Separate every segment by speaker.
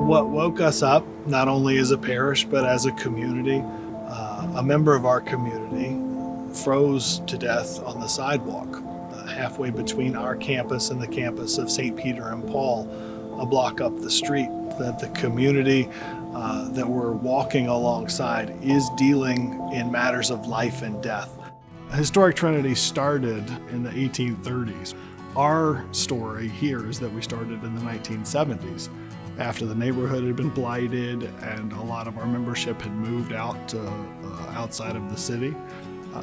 Speaker 1: What woke us up, not only as a parish, but as a community, a member of our community froze to death on the sidewalk, halfway between our campus and the campus of St. Peter and Paul, a block up the street. That the community that we're walking alongside is dealing in matters of life and death. Historic Trinity started in the 1830s. Our story here is that we started in the 1970s. After the neighborhood had been blighted and a lot of our membership had moved out to outside of the city.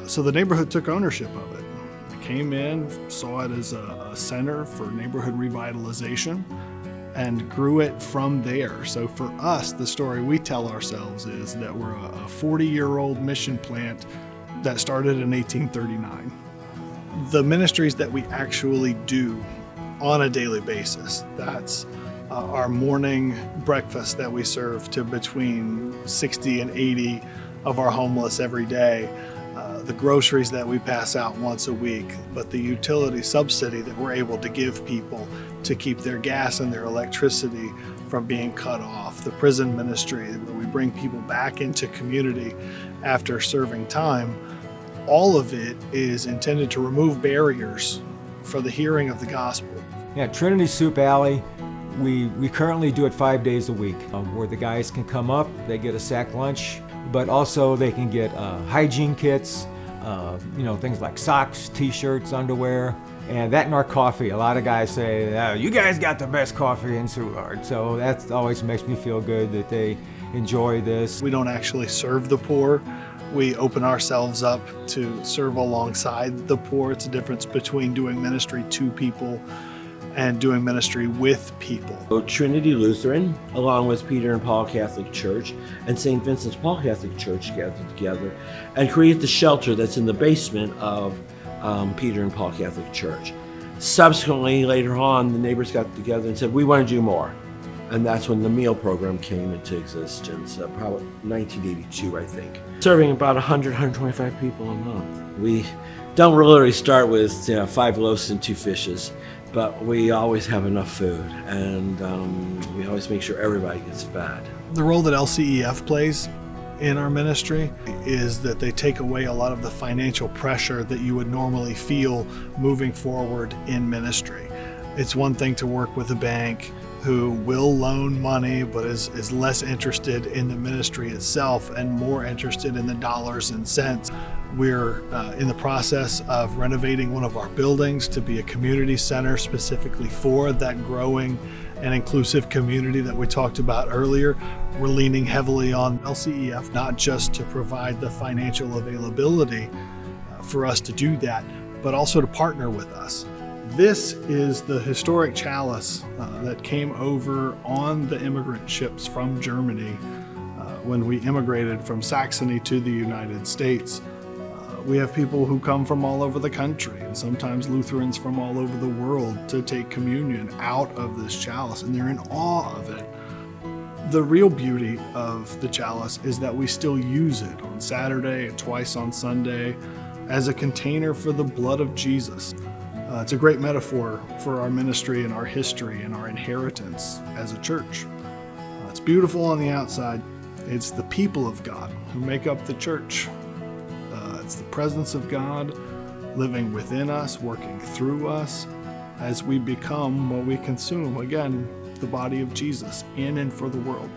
Speaker 1: So the neighborhood took ownership of it. They came in, saw it as a center for neighborhood revitalization, and grew it from there. So for us, the story we tell ourselves is that we're a 40-year-old mission plant that started in 1839. The ministries that we actually do on a daily basis, that's our morning breakfast that we serve to between 60 and 80 of our homeless every day, the groceries that we pass out once a week, but the utility subsidy that we're able to give people to keep their gas and their electricity from being cut off, the prison ministry where we bring people back into community after serving time. All of it is intended to remove barriers for the hearing of the gospel.
Speaker 2: Yeah, Trinity Soup Alley, we currently do it 5 days a week, where the guys can come up, they get a sack lunch, but also they can get hygiene kits, things like socks, t-shirts, underwear, and that and our coffee. A lot of guys say, you guys got the best coffee in Soulard. So that always makes me feel good that they enjoy this.
Speaker 1: We don't actually serve the poor. We open ourselves up to serve alongside the poor. It's a difference between doing ministry to people and doing ministry with people.
Speaker 3: So Trinity Lutheran, along with Peter and Paul Catholic Church and St. Vincent's Paul Catholic Church, gathered together and create the shelter that's in the basement of Peter and Paul Catholic Church. Subsequently, later on, the neighbors got together and said, we want to do more. And that's when the meal program came into existence, probably 1982, I think. Serving about 100, 125 people a month. We don't really start with 5 loaves and 2 fishes, but we always have enough food, and we always make sure everybody gets fed.
Speaker 1: The role that LCEF plays in our ministry is that they take away a lot of the financial pressure that you would normally feel moving forward in ministry. It's one thing to work with a bank who will loan money but is less interested in the ministry itself and more interested in the dollars and cents. We're in the process of renovating one of our buildings to be a community center specifically for that growing and inclusive community that we talked about earlier. We're leaning heavily on LCEF, not just to provide the financial availability for us to do that, but also to partner with us. This is the historic chalice that came over on the immigrant ships from Germany when we immigrated from Saxony to the United States. We have people who come from all over the country, and sometimes Lutherans from all over the world, to take communion out of this chalice, and they're in awe of it. The real beauty of the chalice is that we still use it on Saturday and twice on Sunday as a container for the blood of Jesus. It's a great metaphor for our ministry and our history and our inheritance as a church. It's beautiful on the outside. It's the people of God who make up the church. It's the presence of God living within us, working through us as we become what we consume. Again, the body of Jesus in and for the world.